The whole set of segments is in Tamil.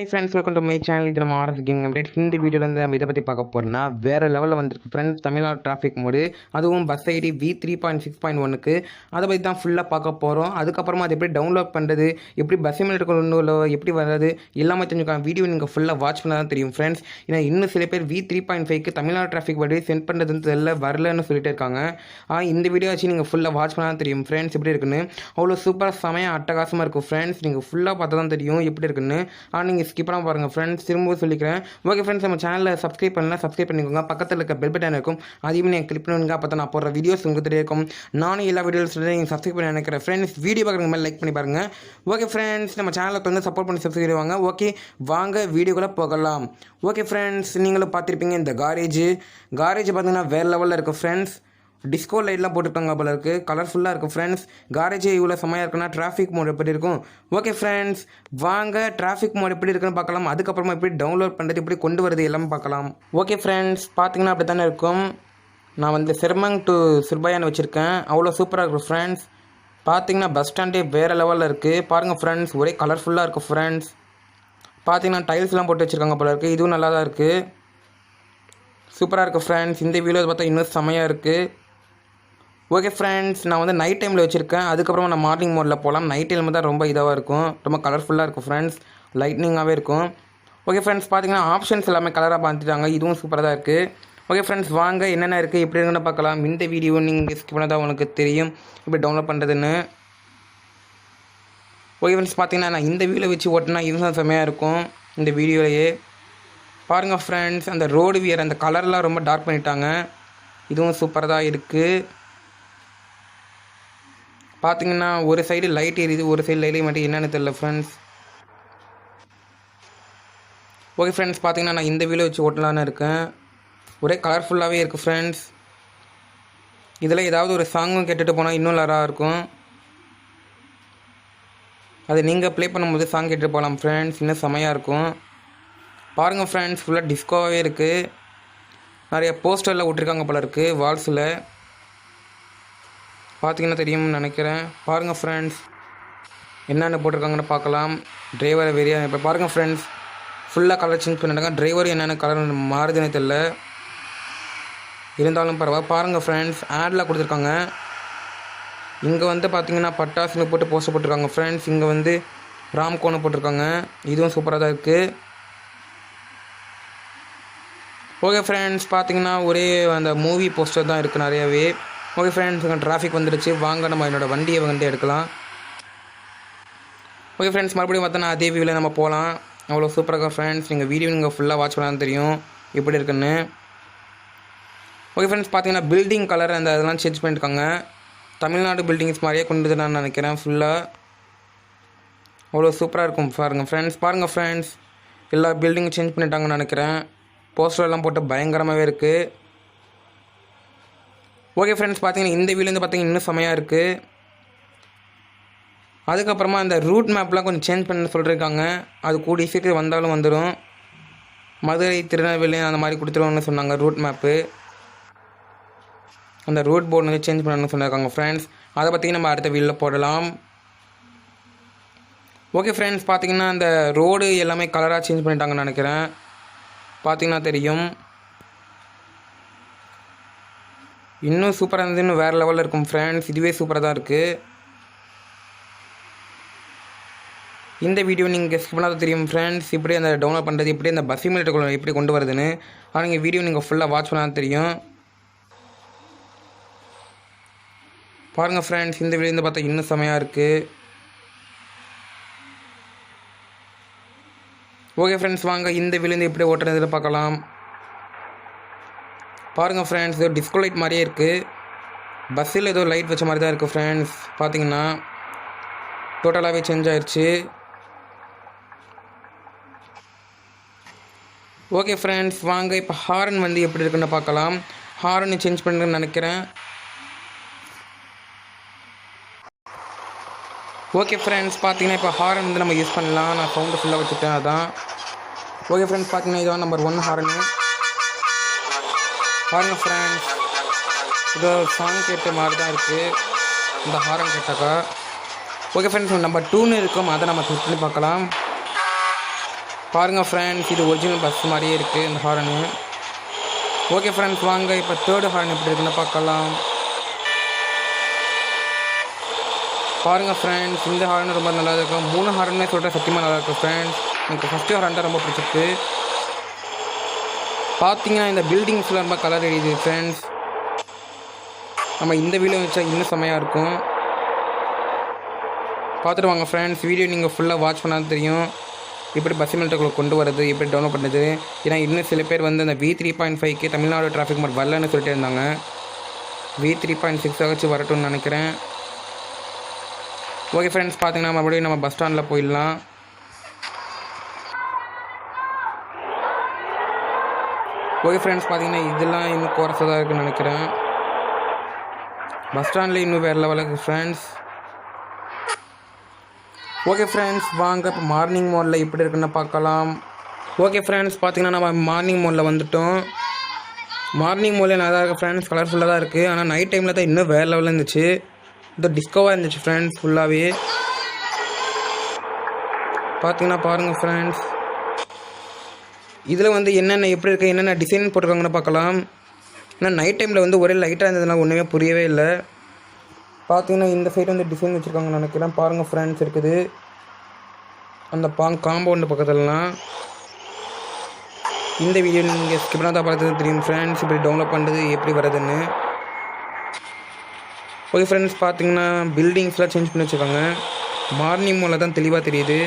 Friends welcome to my channel. இது நம்ம ஆர்எஸ் கேமிங் அப்டேட். இந்த வீடியோவில் நம்ம இதை பற்றி பார்க்க போகிறோம்னா வேறு லெவலில் வந்துருக்கு ஃப்ரெண்ட்ஸ் தமிழ்நாடு டிராஃபிக் மோடு, அதுவும் பஸ் ஐடி V3.6.1க்கு அதை பற்றி தான் ஃபுல்லாக பார்க்க போகிறோம். அதுக்கப்புறமா அது எப்படி டவுன்லோட் பண்ணுறது, எப்படி பஸ் சிமுலேட்டர் கொண்டு எப்படி வர்றது எல்லாமே தெரிஞ்சுக்கலாம். வீடியோ நீங்கள் ஃபுல்லாக வாட்ச் பண்ணால் தான் தெரியும் ஃப்ரெண்ட்ஸ். ஏன்னா இன்னும் சில பேர் V3.5க்கு தமிழ்நாடு டிராஃபிக் படி சென்ட் பண்ணுறதுன்னு தெரியல, வரலன்னு சொல்லிட்டு இருக்காங்க. இந்த வீடியோ வச்சு நீங்கள் ஃபுல்லாக வாட்ச் பண்ணால் தான் தெரியும் ஃப்ரெண்ட்ஸ் எப்படி இருக்குன்னு. அவ்வளோ சூப்பராக செமையாக அட்டகாசமாக இருக்கும் ஃப்ரெண்ட்ஸ். நீங்கள் ஃபுல்லாக பார்த்தா தான் தெரியும் எப்படி இருக்குன்னு. நீங்கள் ஸ்கிப் பண்ணாமல் பாருங்கள் ஃப்ரெண்ட்ஸ். திரும்பவும் சொல்லிக்கிறேன். ஓகே ஃப்ரெண்ட்ஸ், நம்ம சேனலில் சப்ஸ்கிரைப் பண்ணலாம், சப்ஸ்கிரைப் பண்ணிக்கோங்க. பக்கத்தில் இருக்க பெல் பட்டன் இருக்கும், அதையும் நீங்கள் கிளிக் பண்ணுங்க. அப்போ தான் நான் போடுற வீடியோஸ் உங்களுக்கு தெரிய இருக்கும். நானும் எல்லா வீடியோஸ் நீங்கள் சப்ஸ்கிரைப் பண்ணி நினைக்கிறேன் ஃப்ரெண்ட்ஸ். வீடியோ பார்க்குறவங்க மேலே லைக் பண்ணி பாருங்கள். ஓகே ஃப்ரெண்ட்ஸ், நம்ம சேனலை வந்து சப்போர்ட் பண்ணி சப்ஸ்கிரைப் வாங்க. ஓகே வாங்க வீடியோக்குள்ளே போகலாம். ஓகே ஃப்ரெண்ட்ஸ், நீங்களும் பார்த்துருப்பீங்க இந்த காரேஜ் பார்த்தீங்கன்னா வேறு லெவலில் இருக்குது ஃப்ரெண்ட்ஸ். டிஸ்கோ லைட்லாம் போட்டுருக்காங்க போல இருக்குது, கலர்ஃபுல்லாக இருக்குது ஃப்ரெண்ட்ஸ். காரேஜே இவ்வளோ செம்மையாக இருக்குன்னா டிராஃபிக் மோட் எப்படி இருக்கும்? ஓகே ஃப்ரெண்ட்ஸ், வாங்க டிராஃபிக் மோட் எப்படி இருக்குன்னு பார்க்கலாம். அதுக்கப்புறமா எப்படி டவுன்லோட் பண்ணுறது, எப்படி கொண்டு வரது எல்லாமே பார்க்கலாம். ஓகே ஃப்ரெண்ட்ஸ், பார்த்தீங்கன்னா அப்படி தானே இருக்கும். நான் வந்து சிரமங் டு சிர்பாயான்னு வச்சுருக்கேன். அவ்வளோ சூப்பராக இருக்கும் ஃப்ரெண்ட்ஸ். பார்த்தீங்கன்னா பஸ் ஸ்டாண்டே வேறு லெவலில் இருக்குது பாருங்கள் ஃப்ரெண்ட்ஸ். ஒரே கலர்ஃபுல்லாக இருக்குது ஃப்ரெண்ட்ஸ். பார்த்தீங்கன்னா டைல்ஸ்லாம் போட்டு வச்சுருக்காங்க போல இருக்குது. இதுவும் நல்லா தான் இருக்குது, சூப்பராக இருக்குது ஃப்ரெண்ட்ஸ். இந்த வீடியோ பார்த்தா இன்னும் செம்மையாக இருக்குது. ஓகே ஃப்ரெண்ட்ஸ், நான் வந்து நைட் டைமில் வச்சுருக்கேன். அதுக்கப்புறமா நான் மார்னிங் மோடில் போகலாம். நைட் டைமில் தான் ரொம்ப இதாக இருக்கும், ரொம்ப கலர்ஃபுல்லாக இருக்கும் ஃப்ரெண்ட்ஸ், லைட்னிங்காகவே இருக்கும். ஓகே ஃப்ரெண்ட்ஸ், பார்த்தீங்கன்னா ஆப்ஷன்ஸ் எல்லாமே கலராக பார்த்துட்டாங்க. இதுவும் சூப்பராக தான் இருக்குது. ஓகே ஃப்ரெண்ட்ஸ், வாங்க என்னென்ன இருக்குது எப்படி இருக்குன்னு பார்க்கலாம். இந்த வீடியோ நீங்கள் ஸ்கிப் பண்ணால் தான் உங்களுக்கு தெரியும் இப்படி டவுன்லோட் பண்ணுறதுன்னு. ஓகே ஃப்ரெண்ட்ஸ், பார்த்தீங்கன்னா நான் இந்த வீடியோ வச்சு ஓட்டினா இதுதான் செம்மையாக இருக்கும். இந்த வீடியோலையே பாருங்கள் ஃப்ரெண்ட்ஸ், அந்த ரோடு வியர் அந்த கலர்லாம் ரொம்ப டார்க் பண்ணிட்டாங்க. இதுவும் சூப்பராக தான் இருக்குது. பார்த்தீங்கன்னா ஒரு சைடு லைட் எரியுது, ஒரு சைடு லைட் மட்டும் என்னென்னு தெரியல ஃப்ரெண்ட்ஸ். ஓகே ஃப்ரெண்ட்ஸ், பார்த்தீங்கன்னா நான் இந்த வீடியோ வச்சு ஓட்டலான்னு இருக்கேன். ஒரே கலர்ஃபுல்லாகவே இருக்குது ஃப்ரெண்ட்ஸ். இதில் ஏதாவது ஒரு சாங்கும் கேட்டுட்டு போனால் இன்னும் நல்லா இருக்கும். அது நீங்கள் ப்ளே பண்ணும்போது சாங் கேட்டுட்டு போகலாம் ஃப்ரெண்ட்ஸ், இன்னும் செமையாக இருக்கும். பாருங்கள் ஃப்ரெண்ட்ஸ், ஃபுல்லாக டிஸ்கோவாகவே இருக்குது. நிறைய போஸ்டரில் விட்ருக்காங்க போல இருக்குது வால்ஸில், பார்த்தீங்கன்னா தெரியும்னு நினைக்கிறேன். பாருங்கள் ஃப்ரெண்ட்ஸ், என்னென்ன போட்டிருக்காங்கன்னு பார்க்கலாம். டிரைவரை வெறியா இப்போ பாருங்கள் ஃப்ரெண்ட்ஸ், ஃபுல்லாக கலர் சேஞ்ச் பண்ணிட்டாங்க. டிரைவர் என்னென்ன கலர் மாறுதுன்னு தெரியல, இருந்தாலும் பரவாயில்ல. பாருங்கள் ஃப்ரெண்ட்ஸ், ஆடில் கொடுத்துருக்காங்க. இங்கே வந்து பார்த்தீங்கன்னா பட்டாசுன்னு போட்டு போஸ்டர் போட்டிருக்காங்க ஃப்ரெண்ட்ஸ். இங்கே வந்து ராம்கோன்னு போட்டிருக்காங்க. இதுவும் சூப்பராக தான் இருக்குது. ஓகே ஃப்ரெண்ட்ஸ், பார்த்தீங்கன்னா ஒரே அந்த மூவி போஸ்டர் தான் இருக்குது நிறையாவே. ஓகே ஃப்ரெண்ட்ஸ், டிராஃபிக் வந்துடுச்சு. வாங்க நம்ம என்னோடய வண்டியை எடுக்கலாம். ஓகே ஃப்ரெண்ட்ஸ், மறுபடியும் பார்த்தோன்னா அதே வியூவில் நம்ம போகலாம். அவ்வளோ சூப்பராக ஃப்ரெண்ட்ஸ். நீங்கள் வீடியோ நீங்கள் ஃபுல்லாக வாட்ச் பண்ணாலும் தெரியும் எப்படி இருக்குன்னு. ஓகே ஃப்ரெண்ட்ஸ், பார்த்தீங்கன்னா பில்டிங் கலர் அந்த அதெல்லாம் சேஞ்ச் பண்ணியிருக்காங்க. தமிழ்நாடு பில்டிங்ஸ் மாதிரியே கொண்டு நான் நினைக்கிறேன் ஃபுல்லாக. அவ்வளோ சூப்பராக இருக்கும் பாருங்கள் ஃப்ரெண்ட்ஸ், எல்லா பில்டிங்கும் சேஞ்ச் பண்ணிட்டாங்கன்னு நினைக்கிறேன். போஸ்டர்லாம் போட்டு பயங்கரமாகவே இருக்குது. ஓகே ஃப்ரெண்ட்ஸ், பார்த்தீங்கன்னா இந்த வீடியோலேருந்து பார்த்தீங்கன்னா இன்னும் செமையாக இருக்குது. அதுக்கப்புறமா அந்த ரூட் மேப்லாம் கொஞ்சம் சேஞ்ச் பண்ண சொல்லியிருக்காங்க. அது கூடிய சீக்கிரம் வந்தாலும் வந்துடும். மதுரை, திருநெல்வேலி அந்த மாதிரி கொடுத்துருவோம்னு சொன்னாங்க ரூட் மேப்பு. அந்த ரூட் போர்டு வந்து சேஞ்ச் பண்ணணும்னு சொன்னாங்க ஃப்ரெண்ட்ஸ். அதை பற்றி நம்ம அடுத்த வீடியோவில் போடலாம். ஓகே ஃப்ரெண்ட்ஸ், பார்த்தீங்கன்னா அந்த ரோடு எல்லாமே கலராக சேஞ்ச் பண்ணிட்டாங்கன்னு நினைக்கிறேன். பார்த்தீங்கன்னா தெரியும். இன்னும் சூப்பராக இருந்தது, இன்னும் வேறு லெவலில் இருக்கும் ஃப்ரெண்ட்ஸ். இதுவே சூப்பராக தான் இருக்குது. இந்த வீடியோ நீங்கள் ஸ்கிப் பண்ணாத தெரியும் ஃப்ரெண்ட்ஸ், இப்படி அந்த டவுன்லோட் பண்ணுறது, இப்படி அந்த பஸ் சிமுலேட்டர் எப்படி கொண்டு வருதுன்னு. ஆனால் நீங்கள் வீடியோ நீங்கள் ஃபுல்லாக வாட்ச் பண்ணால் தெரியும். பாருங்கள் ஃப்ரெண்ட்ஸ், இந்த வீடியோ பார்த்தா இன்னும் செமையாக இருக்குது. ஓகே ஃப்ரெண்ட்ஸ், வாங்க இந்த வீடியோ எப்படி ஓட்டுறதுல பார்க்கலாம். பாருங்கள் ஃப்ரெண்ட்ஸ், ஏதோ டிஸ்கோ லைட் மாதிரியே இருக்குது. பஸ்ஸில் ஏதோ லைட் வச்ச மாதிரி தான் இருக்குது ஃப்ரெண்ட்ஸ். பார்த்தீங்கன்னா டோட்டலாகவே சேஞ்ச் ஆயிடுச்சு. ஓகே ஃப்ரெண்ட்ஸ், வாங்க இப்போ ஹாரன் வந்து எப்படி இருக்குன்னு பார்க்கலாம். ஹாரன் சேஞ்ச் பண்ணுறேன்னு நினைக்கிறேன். ஓகே ஃப்ரெண்ட்ஸ், பார்த்தீங்கன்னா இப்போ ஹாரன் வந்து நம்ம யூஸ் பண்ணலாம். நான் சவுண்டு ஃபுல்லாக வச்சுட்டேன், அதான். ஓகே ஃப்ரெண்ட்ஸ், பார்த்தீங்கன்னா இதுதான் நம்பர் 1 ஹாரனு. பாருங்கள் ஃப்ரெண்ட்ஸ், இது சாங் கேட்ட மாதிரி தான் இருக்குது இந்த ஹாரன் கேட்டாக்கா. ஓகே ஃப்ரெண்ட்ஸ், நம்பர் 2ன்னு இருக்கும், அதை நம்ம செக் பண்ணி பார்க்கலாம். பாருங்கள் ஃப்ரெண்ட்ஸ், இது ஒரிஜினல் பஸ் மாதிரியே இருக்குது இந்த ஹாரனு. ஓகே ஃப்ரெண்ட்ஸ், வாங்க இப்போ தேர்டு ஹாரன் எப்படி இருக்குன்னு பார்க்கலாம். பாருங்கள் ஃப்ரெண்ட்ஸ், இந்த ஹாரன் ரொம்ப நல்லா இருக்கும். 3 ஹாரனே சொல்கிற சத்தியமாக நல்லாயிருக்கும் ஃப்ரெண்ட்ஸ். எனக்கு ஃபஸ்ட்டு ஹாரன் தான் ரொம்ப பிடிச்சிருக்கு. பார்த்தீங்கன்னா இந்த பில்டிங்ஸ்லாம் ரொம்ப கலர் அடிக்குது ஃப்ரெண்ட்ஸ். நம்ம இந்த வீடியோ வச்சா இன்னும் செம்மையாக இருக்கும். பார்த்துட்டு வாங்க ஃப்ரெண்ட்ஸ். வீடியோ நீங்கள் ஃபுல்லாக வாட்ச் பண்ணாலும் தெரியும் எப்படி பஸ் சிமுலேட்டருக்குள்ளே கொண்டு வரது, எப்படி டவுன்லோட் பண்ணுறது. ஏன்னா இன்னும் சில பேர் வந்து அந்த V3.5க்கு தமிழ்நாடு டிராஃபிக் மோட் வரலன்னு சொல்லிட்டு இருந்தாங்க. V3.6 ஆச்சு வரட்டும்னு நினைக்கிறேன். ஓகே ஃப்ரெண்ட்ஸ், பார்த்தீங்கன்னா மறுபடியும் நம்ம பஸ் ஸ்டாண்டில் போயிடலாம். ஓகே ஃப்ரெண்ட்ஸ், பார்த்தீங்கன்னா இதெல்லாம் இன்னும் குறைச்சதாக இருக்குன்னு நினைக்கிறேன். பஸ் ஸ்டாண்டில் இன்னும் வேறு லெவலுக்கு ஃப்ரெண்ட்ஸ். ஓகே ஃப்ரெண்ட்ஸ், வாங்க இப்போ மார்னிங் மோடில் எப்படி இருக்குன்னு பார்க்கலாம். ஓகே ஃப்ரெண்ட்ஸ், பார்த்தீங்கன்னா நம்ம மார்னிங் மோடில் வந்துவிட்டோம். மார்னிங் மோடில் நல்லா இருக்குது ஃப்ரெண்ட்ஸ், கலர்ஃபுல்லாக தான் இருக்குது. ஆனால் நைட் டைமில் தான் இன்னும் வேறு லெவலில் இருந்துச்சு. இது டிஸ்கோவாக இருந்துச்சு ஃப்ரெண்ட்ஸ் ஃபுல்லாகவே. பார்த்தீங்கன்னா பாருங்கள் ஃப்ரெண்ட்ஸ், இதில் வந்து என்னென்ன எப்படி இருக்குது, என்னென்ன டிசைன் போட்டிருக்காங்கன்னு பார்க்கலாம். ஏன்னா நைட் டைமில் வந்து ஒரே லைட்டாக இருந்ததுனால ஒன்றுமே புரியவே இல்லை. பார்த்தீங்கன்னா இந்த சைடு வந்து டிசைன் வச்சுருக்காங்கன்னு நினைக்கிறேன். பாருங்கள் ஃப்ரெண்ட்ஸ், இருக்குது அந்த காம்பவுண்டு பக்கத்துலலாம். இந்த வீடியோ நீங்கள் ஸ்கிப் பண்ணால் தான் பார்த்தது தெரியும் ஃப்ரெண்ட்ஸ், இப்படி டவுன்லோட் பண்ணுறது எப்படி வருதுன்னு. ஓகே ஃப்ரெண்ட்ஸ், பார்த்தீங்கன்னா பில்டிங்ஸ்லாம் சேஞ்ச் பண்ணி வச்சுருக்காங்க. மார்னிங் மோடில் தான் தெளிவாக தெரியுது.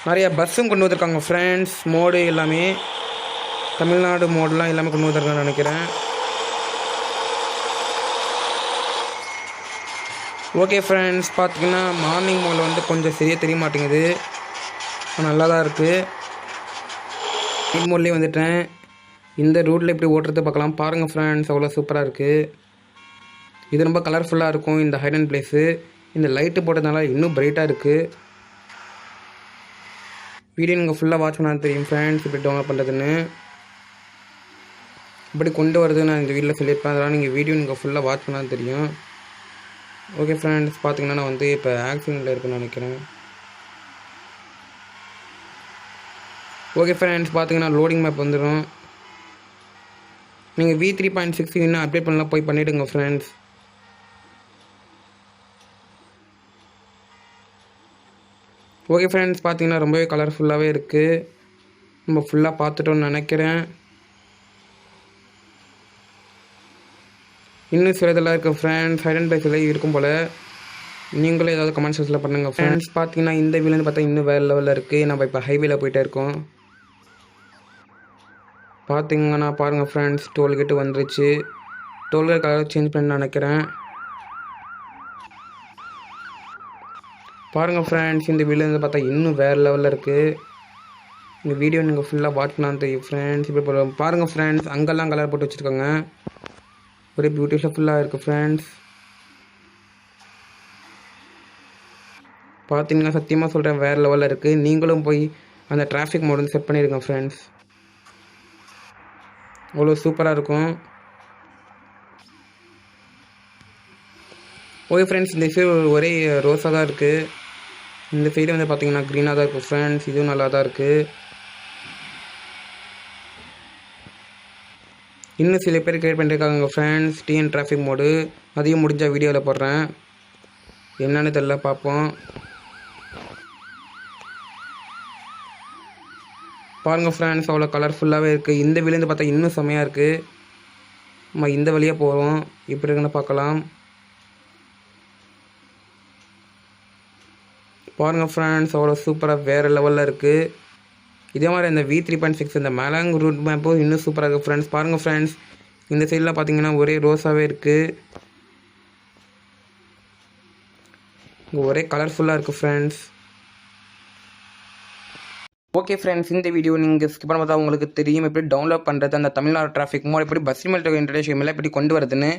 நிறையா பஸ்ஸும் கொண்டு வந்திருக்காங்க ஃப்ரெண்ட்ஸ். மோடு எல்லாமே தமிழ்நாடு மோடெலாம் எல்லாமே கொண்டு வந்திருக்காங்கன்னு நினைக்கிறேன். ஓகே ஃப்ரெண்ட்ஸ், பார்த்தீங்கன்னா மார்னிங் மோடில் வந்து கொஞ்சம் சரியாக தெரிய மாட்டேங்குது. நல்லா தான் இருக்குது. நைட் மோட்லேயே வந்துட்டேன். இந்த ரூட்டில் எப்படி ஓட்டுறது பார்க்கலாம். பாருங்கள் ஃப்ரெண்ட்ஸ், அவ்வளோ சூப்பராக இருக்குது. இது ரொம்ப கலர்ஃபுல்லாக இருக்கும் இந்த ஹைடன் பிளேஸு. இந்த லைட்டு போட்டதுனால இன்னும் பிரைட்டாக இருக்குது. வீடியோ நீங்கள் ஃபுல்லாக வாட்ச் பண்ணால் தெரியும் ஃப்ரெண்ட்ஸ் இப்படி டவுன்லோட் பண்ணுறதுன்னு, இப்படி கொண்டு வரது நான் இந்த வீடியோவில் சொல்லியிருப்பேன். அதனால் நீங்கள் வீடியோ நீங்கள் ஃபுல்லாக வாட்ச் பண்ணால் தெரியும். ஓகே ஃப்ரெண்ட்ஸ், பார்த்தீங்கன்னா நான் வந்து இப்போ ஆக்சிடெண்ட்டில் இருக்குன்னு நினைக்கிறேன். ஓகே ஃப்ரெண்ட்ஸ், பார்த்தீங்கன்னா லோடிங் மேப் வந்துடும். நீங்கள் V3.6 இன்னும் அப்டேட் பண்ணலாம், போய் பண்ணிவிடுங்க ஃப்ரெண்ட்ஸ். ஓகே ஃப்ரெண்ட்ஸ், பார்த்தீங்கன்னா ரொம்பவே கலர்ஃபுல்லாகவே இருக்குது. நம்ம ஃபுல்லாக பார்த்துட்டோன்னு நினைக்கிறேன். இன்னும் சில இதெல்லாம் இருக்குது ஃப்ரெண்ட்ஸ். ஹைடன் பிளேஸில் இருக்கும் போல். நீங்களும் ஏதாவது கமெண்ட் செக்ஷனில் பண்ணுங்கள் ஃப்ரெண்ட்ஸ். பார்த்தீங்கன்னா இந்த வீலேருந்து பார்த்தா இன்னும் வேறு லெவலில் இருக்குது. நம்ம இப்போ ஹைவேல போயிட்டே இருக்கோம். பார்த்தீங்கன்னா பாருங்கள் ஃப்ரெண்ட்ஸ், டோல்கேட்டு வந்துருச்சு. டோல்கேட் கலர் சேஞ்ச் பண்ண நினைக்கிறேன். பாருங்கள் ஃப்ரெண்ட்ஸ், இந்த வீலேருந்து பார்த்தா இன்னும் வேறு லெவலில் இருக்குது. இந்த வீடியோ நீங்கள் ஃபுல்லாக வாட்ச் பண்ணாலும் தெரியும் ஃப்ரெண்ட்ஸ். இப்போ பாருங்கள் ஃப்ரெண்ட்ஸ், அங்கெல்லாம் கலர் போட்டு வச்சுருக்காங்க. ஒரே பியூட்டிஃபுல்லாக இருக்குது ஃப்ரெண்ட்ஸ். பார்த்தீங்கன்னா சத்தியமாக சொல்கிறேன் வேறு லெவலில் இருக்குது. நீங்களும் போய் அந்த டிராஃபிக் மோட் வந்து செட் பண்ணிடுங்க ஃப்ரெண்ட்ஸ். அவ்வளோ சூப்பராக இருக்கும். ஓகே ஃப்ரெண்ட்ஸ், இந்த சைடு ஒரே ரோஸாக தான் இருக்குது. இந்த சைடு வந்து பார்த்தீங்கன்னா க்ரீனாக தான் இருக்குது ஃப்ரெண்ட்ஸ். இதுவும் நல்லா தான் இருக்குது. இன்னும் சில பேர் கிரியேட் பண்ணியிருக்காங்க ஃப்ரெண்ட்ஸ் டிஎன் டிராஃபிக் மோடு. அதையும் முடிஞ்சால் வீடியோவில் போடுறேன். என்னன்னு தெரியல, பார்ப்போம். பாருங்கள் ஃப்ரெண்ட்ஸ், அவ்வளோ கலர்ஃபுல்லாகவே இருக்குது. இந்த வீலேருந்து பார்த்தா இன்னும் செம்மையாக இருக்குது. நம்ம இந்த வழியாக போகிறோம், இப்படி இருக்குன்னு பார்க்கலாம். பாருங்கள் ஃப்ரெண்ட்ஸ், அவ்வளோ சூப்பராக வேறு லெவலில் இருக்குது. இதே மாதிரி இந்த V3.6 இந்த மேலாங் ரூட் மேப்பும் இன்னும் சூப்பராக இருக்குது ஃப்ரெண்ட்ஸ். பாருங்கள் ஃப்ரெண்ட்ஸ், இந்த சைடில் பார்த்தீங்கன்னா ஒரே ரோஸாகவே இருக்குது. இங்கே ஒரே கலர்ஃபுல்லாக இருக்குது ஃப்ரெண்ட்ஸ். ஓகே ஃப்ரெண்ட்ஸ், இந்த வீடியோ நீங்கள் ஸ்கிப் பண்ண பார்த்தா உங்களுக்கு தெரியும் எப்படி டவுன்லோட் பண்ணுறது, அந்த தமிழ்நாடு டிராஃபிக் மோட் எப்படி பஸ் சிமுலேட்டர் இன்ட்ரடக்ஷன் எல்லாம் எப்படி கொண்டு வருதுன்னு.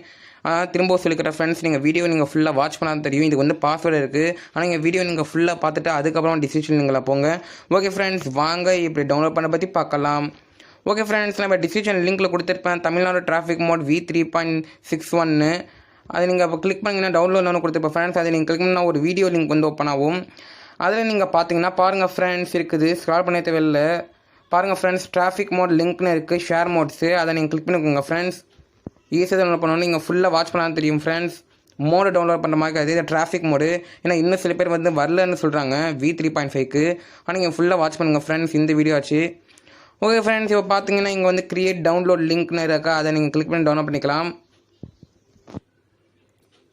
திரும்ப சொல்லிக்கிற ஃப்ரெண்ட்ஸ், நீங்கள் வீடியோ நீங்கள் ஃபுல்லாக வாட்ச் பண்ணாலும் தெரியும். இது வந்து பாஸ்வேர்டு இருக்குது. ஆனால் நீங்கள் வீடியோ நீங்கள் ஃபுல்லாக பார்த்துட்டு அதுக்கப்புறம் டிசிஷன் நீங்களா போங்க. ஓகே ஃப்ரெண்ட்ஸ், வாங்க இப்படி டவுன்லோட் பண்ண பற்றி பார்க்கலாம். ஓகே ஃப்ரெண்ட்ஸ், நான் இப்போ டிசிஷன் லிங்க்கில் கொடுத்துருப்பேன். தமிழ்நாடு டிராஃபிக் மோட் V3.61 அது நீங்கள் இப்போ கிளிக் பண்ணிங்கன்னா டவுன்லோட் ஒன்று கொடுத்துருப்பேன் ஃப்ரெண்ட்ஸ். அதை நீங்கள் கிளிக் பண்ணால் ஒரு வீடியோ லிங்க் வந்து ஓப்பன் ஆகும். அதில் நீங்கள் பார்த்தீங்கன்னா பாருங்கள் ஃப்ரெண்ட்ஸ் இருக்குது, ஸ்க்ரால் பண்ண தேவையில்லை. பாருங்கள் ஃப்ரெண்ட்ஸ், டிராஃபிக் மோட் லிங்க்னு இருக்குது, ஷேர் மோட்ஸு, அதை நீங்கள் கிளிக் பண்ணிக்கோங்க ஃப்ரெண்ட்ஸ். ஈஸியாக டவுன்லோட் பண்ணணும், நீங்கள் ஃபுல்லாக வாட்ச் பண்ணாலும் தெரியும் ஃப்ரெண்ட்ஸ். மோடு டவுன்லோட் பண்ணுற மாதிரி அதே டிராஃபிக் மோடு. ஏன்னா இன்னும் சில பேர் வந்து வரலன்னு சொல்கிறாங்க V3.5க்கு. ஆனால் நீங்கள் ஃபுல்லாக வாட்ச் பண்ணுங்கள் ஃப்ரெண்ட்ஸ், இந்த வீடியோ ஆச்சு. ஓகே ஃப்ரெண்ட்ஸ், இப்போ பார்த்தீங்கன்னா இங்கே வந்து கிரியேட் டவுன்லோட் லிங்க்னு இருக்கா, அதை நீங்கள் கிளிக் பண்ணி டவுன்லோட் பண்ணிக்கலாம்.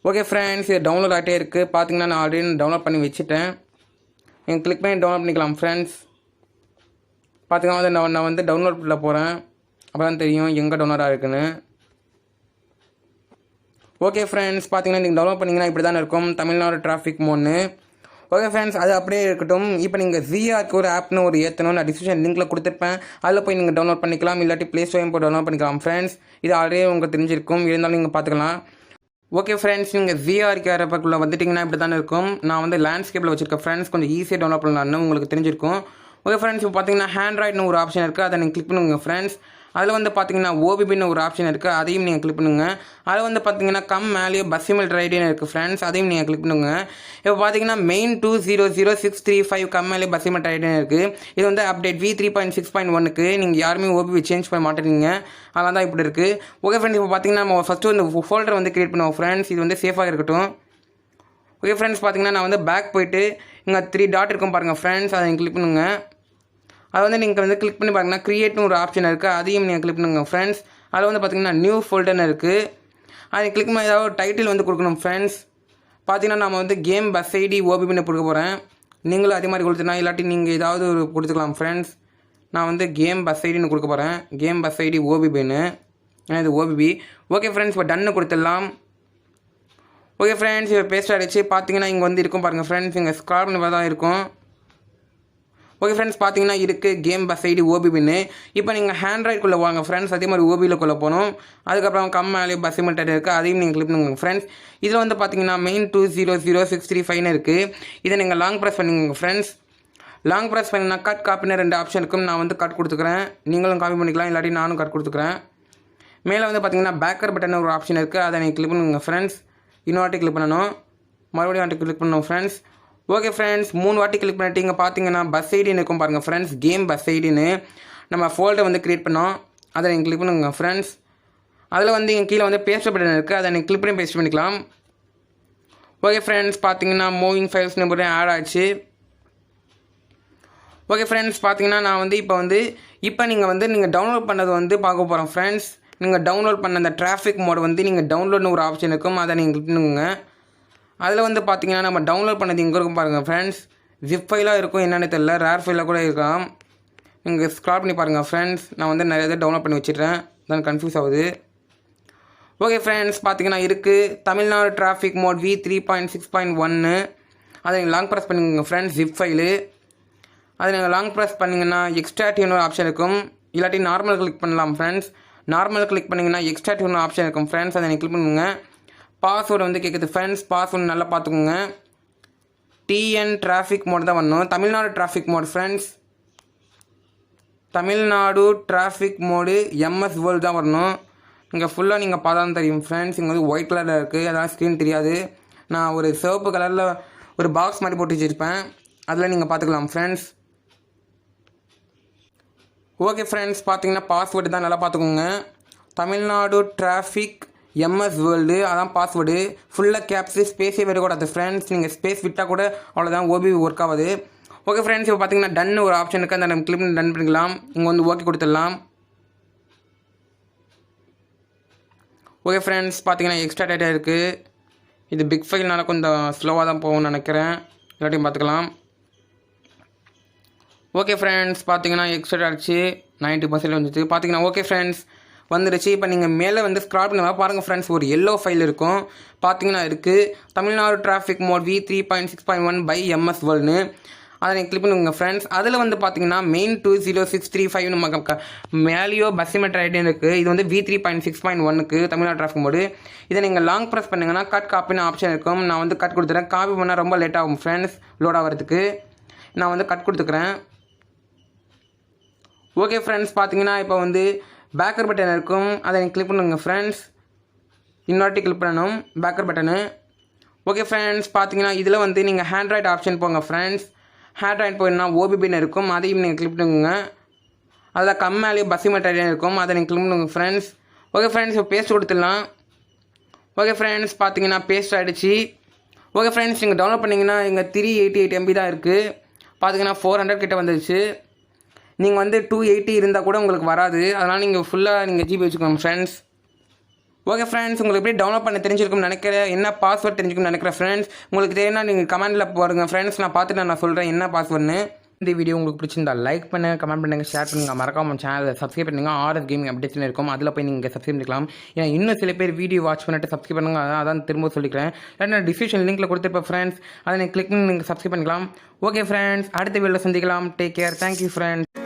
ஓகே ஃப்ரெண்ட்ஸ், இது டவுன்லோட் ஆகிட்டே இருக்குது. பார்த்தீங்கன்னா நான் ஆல்ரெடி டவுன்லோட் பண்ணி வச்சுட்டேன். நீங்கள் கிளிக் பண்ணி டவுன்லோட் பண்ணிக்கலாம் ஃப்ரெண்ட்ஸ். பார்த்தீங்கன்னா வந்து நான் வந்து டவுன்லோடில் போகிறேன், அப்போ தான் தெரியும் எங்கே டவுன்லோடாக இருக்குன்னு. ஓகே ஃப்ரெண்ட்ஸ், பார்த்தீங்கன்னா நீங்கள் டவுன்லோட் பண்ணிங்கன்னா இப்படி தான் இருக்கும், தமிழ்நாடு டிராஃபிக் மோட்னு. ஓகே ஃப்ரெண்ட்ஸ், அது அப்படியே இருக்கட்டும். இப்போ நீங்கள் ZRக்கு ஒரு ஆப்னு ஒரு ஏற்றணும், நான் டிஸ்கிரிப்ஷன் லிங்க்கில் கொடுத்துருப்பேன், அதில் போய் நீங்கள் டவுன்லோட் பண்ணிக்கலாம். இல்லாட்டி ப்ளே ஸ்டோரையும் போய் டவுன்லோட் பண்ணிக்கலாம் ஃப்ரெண்ட்ஸ். இது ஆல்ரெடி உங்களுக்கு தெரிஞ்சிருக்கும், இருந்தாலும் நீங்கள் பார்த்துக்கலாம். ஓகே ஃப்ரெண்ட்ஸ், நீங்கள் ZRக்கு ஆப்புக்குள்ளே வந்துட்டிங்கன்னா இப்படி தான் இருக்கும். நான் வந்து லேண்ட்ஸ்கேப்பில் வச்சுருக்கேன் ஃப்ரெண்ட்ஸ், கொஞ்சம் ஈஸியாக டவுன்லோட் பண்ணலான்னு உங்களுக்கு தெரிஞ்சிருக்கும். ஓகே ஃப்ரெண்ட்ஸ், இப்போ பார்த்தீங்கன்னா ஹேண்ட்ராய்டுன்னு ஒரு ஆப்ஷன் இருக்குது, அதை நீங்கள் கிளிக் பண்ணுங்க ஃப்ரெண்ட்ஸ். அதில் வந்து பார்த்தீங்கன்னா OBBன்னு ஒரு ஆப்ஷன் இருக்குது, அதையும் நீங்கள் கிளிக் பண்ணுங்க. அதில் வந்து பார்த்தீங்கன்னா மேலேயே பஸ்ஸிமல் ரைடுன்னு இருக்குது ஃப்ரெண்ட்ஸ், அதையும் நீங்கள் கிளிக் பண்ணுங்க. இப்போ பார்த்தீங்கன்னா மெயின் 200635 மேலேயே பஸ்ஸிமல் ரைடுன்னு இருக்குது. இது வந்து அப்டேட் V3.6.1க்கு நீங்கள் யாருமே OBB சேஞ்ச் பண்ண மாட்டேங்க, அதனால தான் இப்படி இருக்குது. ஓகே ஃப்ரெண்ட்ஸ், இப்போ பார்த்தீங்கன்னா நம்ம ஃபஸ்ட்டு இந்த ஃபோல்டர் வந்து கிரியேட் பண்ணுவோம் ஃப்ரெண்ட்ஸ், இது வந்து சேஃபாக இருக்கட்டும். ஓகே ஃப்ரெண்ட்ஸ், பார்த்தீங்கன்னா நான் வந்து பேக் போயிட்டு இங்கே 3 டாட் இருக்கும் பாருங்கள் ஃப்ரெண்ட்ஸ், அதை கிளிக் பண்ணுங்க. அது வந்து நீங்கள் வந்து கிளிக் பண்ணி பாருங்கன்னா கிரியேட்னு ஒரு ஆப்ஷன் இருக்குது, அதையும் நீங்கள் கிளிக் பண்ணுங்க ஃப்ரெண்ட்ஸ். அதில் வந்து பார்த்தீங்கன்னா நியூ ஃபோல்டர்னு இருக்குது, அதை கிளிக் பண்ணி ஏதாவது டைட்டில் வந்து கொடுக்கணும் ஃப்ரெண்ட்ஸ். பார்த்தீங்கன்னா நம்ம வந்து கேம் பஸ் ஐடி OBBன்னு கொடுக்க போகிறேன். நீங்களும் அதே மாதிரி கொடுத்துனா, இல்லாட்டி நீங்கள் ஏதாவது ஒரு கொடுத்துக்கலாம் ஃப்ரெண்ட்ஸ். நான் வந்து கேம் பஸ் ஐடின்னு கொடுக்க போகிறேன், கேம் பஸ் ஐடி OBBன்னு, ஏன்னா இது OBB. ஓகே ஃப்ரெண்ட்ஸ், இப்போ டன்னு கொடுத்துடலாம். ஓகே ஃப்ரெண்ட்ஸ், இப்போ பேஸ்ட் ஆகிடுச்சு. பார்த்தீங்கன்னா இங்கே வந்து இருக்கும் பாருங்கள் ஃப்ரெண்ட்ஸ், இங்கே ஸ்க்ரால் பண்ணி தான் இருக்கும். ஓகே ஃப்ரெண்ட்ஸ், பார்த்தீங்கன்னா இருக்குது கேம் பஸ் ஐடி OBBன்னு. இப்போ நீங்கள் ஹேண்ட்ராய்டுக்குள்ளே வாங்க ஃப்ரெண்ட்ஸ், அதே மாதிரி OBBக்குள்ளே போகணும். அதுக்கப்புறம் மேலே பஸ்ஸிமல் ரைடு இருக்குது, அதையும் நீங்கள் கிளிக் பண்ணுங்க ஃப்ரெண்ட்ஸ். இதில் வந்து பார்த்தீங்கன்னா மெயின் 200635 இருக்குது, இதை நீங்கள் லாங் ப்ரெஸ் பண்ணிக்கோங்க ஃப்ரெண்ட்ஸ். லாங் ப்ரெஸ் பண்ணிங்கன்னா கட் காப்பின்னு 2 ஆப்ஷன் இருக்கும், நான் வந்து கட் கொடுத்துக்கிறேன், நீங்களும் காப்பி பண்ணிக்கலாம், இல்லாட்டி நானும் கட் கொடுத்துக்கிறேன். மேலே வந்து பார்த்தீங்கன்னா பேக்கர் பட்டன் ஒரு ஆப்ஷன் இருக்குது, அதை நீங்கள் கிளிக் பண்ணுங்க ஃப்ரெண்ட்ஸ். இன்னொரு வாட்டி கிளிக் பண்ணணும், மறுபடியும் வாட்டி கிளிக் பண்ணணும் ஃப்ரெண்ட்ஸ். ஓகே ஃப்ரெண்ட்ஸ், 3 வாட்டி கிளிக் பண்ணிட்டு இங்கே பார்த்தீங்கன்னா பஸ் ஐடின்னு இருக்கும் பாருங்கள் ஃப்ரெண்ட்ஸ், கேம் பஸ் ஐடின்னு நம்ம ஃபோல்டர் வந்து க்ரியேட் பண்ணோம், அதை நீங்கள் கிளிக் பண்ணுங்க ஃப்ரெண்ட்ஸ். அதில் வந்து இங்கே கீழே வந்து பேஸ்ட் பட்டன் இருக்குது, அதை நீங்கள் கிளிக் பண்ணி பேஸ்ட் பண்ணிக்கலாம். ஓகே ஃப்ரெண்ட்ஸ், பார்த்தீங்கன்னா மூவிங் ஃபைல்ஸ் நம்பர் ஆட் ஆச்சு. ஓகே ஃப்ரெண்ட்ஸ், பார்த்தீங்கன்னா நான் வந்து இப்போ நீங்கள் டவுன்லோட் பண்ணது வந்து பார்க்க போகிறோம் ஃப்ரெண்ட்ஸ். நீங்கள் டவுன்லோட் பண்ண அந்த டிராஃபிக் மோட் வந்து நீங்கள் டவுன்லோட்னு ஒரு ஆப்ஷன் இருக்கும், அதை நீங்கள் கிளிக் பண்ணுங்க. அதில் வந்து பார்த்தீங்கன்னா நம்ம டவுன்லோட் பண்ணது இங்கே இருக்கும் பாருங்கள் ஃப்ரெண்ட்ஸ், ஜிப் ஃபைலாக இருக்கும், என்னென்னு தெரியல, ரேர் ஃபைலாக கூட இருக்கலாம். நீங்கள் ஸ்க்ரால் பண்ணி பாருங்கள் ஃப்ரெண்ட்ஸ், நான் வந்து நிறைய இதை டவுன்லோட் பண்ணி வச்சுட்டேன், தான் கன்ஃபியூஸ் ஆகுது. ஓகே ஃப்ரெண்ட்ஸ், பார்த்தீங்கன்னா இருக்குது தமிழ்நாடு டிராஃபிக் மோட் V3.6.1, அதை நீங்கள் லாங் ப்ரெஸ் பண்ணிக்கோங்க ஃப்ரெண்ட்ஸ், ஜிப் ஃபைலு. அதை நீங்கள் லாங் ப்ரெஸ் பண்ணிங்கன்னா எக்ஸ்ட்ராக்டிவ்னு ஒரு ஆப்ஷன் இருக்கும், இல்லாட்டி நார்மல் கிளிக் பண்ணலாம் ஃப்ரெண்ட்ஸ். நார்மல் கிளிக் பண்ணிங்கன்னா எக்ஸ்ட்ராக்டிவ்னு ஆப்ஷன் இருக்கும் ஃப்ரெண்ட்ஸ், அதை நீங்கள் கிளிக் பண்ணுங்க. பாஸ்வேர்டு வந்து கேட்குது ஃப்ரெண்ட்ஸ், பாஸ்வேர்டு நல்லா பார்த்துக்கோங்க. TN டிராஃபிக் மோட் தான் வரணும், Tamil Nadu traffic mod friends, Tamil Nadu traffic mod MS world தான் வரணும். இங்கே ஃபுல்லாக நீங்கள் பார்த்தா தான் தெரியும் ஃப்ரெண்ட்ஸ், இங்கே வந்து ஒயிட் கலரில் இருக்குது, அதனால் ஸ்க்ரீன் தெரியாது. நான் ஒரு சிவப்பு கலரில் ஒரு பாக்ஸ் மாதிரி போட்டு வச்சுருப்பேன், அதில் நீங்கள் பார்த்துக்கலாம் ஃப்ரெண்ட்ஸ். ஓகே ஃப்ரெண்ட்ஸ், பார்த்தீங்கன்னா பாஸ்வேர்டு தான் நல்லா பார்த்துக்கோங்க. தமிழ்நாடு டிராஃபிக் MS வேர்ல்டு, அதான் பாஸ்வேர்டு. ஃபுல்லாக கேப்ஸு, ஸ்பேஸே வரக்கூடாது ஃப்ரெண்ட்ஸ், நீங்கள் ஸ்பேஸ் விட்டால் கூட அவ்வளோதான், OBB ஒர்க் ஆகுது. ஓகே ஃப்ரெண்ட்ஸ், இப்போ பார்த்தீங்கன்னா டன்னு ஒரு ஆப்ஷன் இருக்குது, அந்த நம்ம கிளிக் பண்ணி டன் பண்ணிக்கலாம். இங்கே வந்து ஓகே கொடுத்துடலாம். ஓகே ஃப்ரெண்ட்ஸ், பார்த்தீங்கன்னா எக்ஸ்ட்ரா டேட்டா இருக்குது, இது பிக் ஃபைல்னால கொஞ்சம் ஸ்லோவாக தான் போகும்னு நினைக்கிறேன், எல்லாத்தையும் பார்த்துக்கலாம். ஓகே ஃப்ரெண்ட்ஸ், பார்த்தீங்கன்னா எக்ஸ்ட்ரா ஆச்சு 90% வந்துச்சு. பார்த்தீங்கன்னா ஓகே ஃப்ரெண்ட்ஸ் வந்துடுச்சு. இப்போ நீங்கள் மேலே வந்து ஸ்க்ரால் பண்ணி பாருங்கள் ஃப்ரெண்ட்ஸ், ஒரு எல்லோ ஃபைல் இருக்கும், பார்த்தீங்கன்னா இருக்குது Tamil Nadu traffic mod V3.6.1 by MS வேர்ல்டுன்னு, அதை நீங்கள் கிளிக் பண்ணுங்க ஃப்ரெண்ட்ஸ். அதில் வந்து பார்த்தீங்கன்னா மெயின் 200635 நம்ம மேலேயோ பஸ்ஸிமெட் ரைடுன்னு இருக்குது, இது வந்து V3.6.1க்கு தமிழ்நாடு டிராஃபிக் மோடு. இதை நீங்கள் லாங் ப்ரெஸ் பண்ணிங்கன்னா கட் காப்பின்னு ஆப்ஷன் இருக்கும், நான் வந்து கட் கொடுத்துறேன். காப்பி பண்ணால் ரொம்ப லேட் ஆகும் ஃப்ரெண்ட்ஸ், லோட் ஆகிறதுக்கு, நான் வந்து கட் கொடுத்துக்கிறேன். ஓகே ஃப்ரெண்ட்ஸ், பார்த்தீங்கன்னா இப்போ வந்து பேக்கர் பட்டன் இருக்கும், அதை நீங்கள் கிளிக் பண்ணுங்க ஃப்ரெண்ட்ஸ். இன்னொரு கிளிக் பண்ணணும் பேக்கர் பட்டனு. ஓகே ஃப்ரெண்ட்ஸ், பார்த்தீங்கன்னா இதில் வந்து நீங்கள் ஹேண்ட்ராய்டு ஆப்ஷன் போங்க ஃப்ரெண்ட்ஸ். ஹேட்ராய்ட் போயின்னா ஓபிபின்னு இருக்கும், அதையும் நீங்கள் கிளிக் பண்ணுங்க. அதில் கம்மாலேயும் பஸ்ஸி மெட்டீரியல் இருக்கும், அதை நீங்கள் கிளிக் பண்ணுங்க ஃப்ரெண்ட்ஸ். ஓகே ஃப்ரெண்ட்ஸ், இப்போ பேஸ்ட் கொடுத்துடலாம். ஓகே ஃப்ரெண்ட்ஸ், பார்த்தீங்கன்னா பேஸ்ட் ஆகிடுச்சு. ஓகே ஃப்ரெண்ட்ஸ், நீங்கள் டவுன்லோட் பண்ணிங்கன்னா இங்கே 388 MB தான் இருக்குது. பார்த்தீங்கன்னா 400 கிட்ட வந்துடுச்சு. நீங்கள் வந்து 280 இருந்தால் கூட உங்களுக்கு வராது, அதனால் நீங்கள் ஃபுல்லாக நீங்கள் ஜிபி வச்சுக்கோங்க ஃப்ரெண்ட்ஸ். ஓகே ஃப்ரெண்ட்ஸ், உங்களுக்கு எப்படி டவுன்லோட் பண்ண தெரிஞ்சிருக்கும்னு நினைக்கிறேன். என்ன பாஸ்வேர்ட் தெரிஞ்சுக்கணும்னு நினைக்கிறேன் ஃப்ரெண்ட்ஸ். உங்களுக்கு தெரியும்னா நீங்கள் கமெண்ட்டில் போடுங்க ஃப்ரெண்ட்ஸ், நான் பார்த்துட்டு நான் சொல்கிறேன் என்ன பாஸ்வேர்டுன்னு. இந்த வீடியோ உங்களுக்கு பிடிச்சிருந்தா லைக் பண்ணுங்கள், கமெண்ட் பண்ணுங்கள், ஷேர் பண்ணுங்கள், மறக்காம சேனலை சப்ஸ்கிரைப் பண்ணுங்கள். ஆர்எஸ் கேமிங் அப்டேட்ஸ்னு இருக்கும், அதில் போய் நீங்கள் சப்ஸ்கிரைப் பண்ணிக்கலாம். ஏன்னா இன்னும் சில பேர் வீடியோ வாட்ச் பண்ணிட்டு சப்ஸ்கிரைப் பண்ணுங்க, அதான் திரும்ப சொல்லிக்கிறேன். நான் டிஸ்கிரிப்ஷன் லிங்க்கில் கொடுத்துருப்பேன் ஃப்ரெண்ட்ஸ், அதை நீங்கள் கிளிக் பண்ணி நீங்கள் சப்ஸ்கிரைப் பண்ணிக்கலாம். ஓகே ஃப்ரெண்ட்ஸ், அடுத்த வீடியோவில் சந்திக்கலாம். Take care, thank you friends.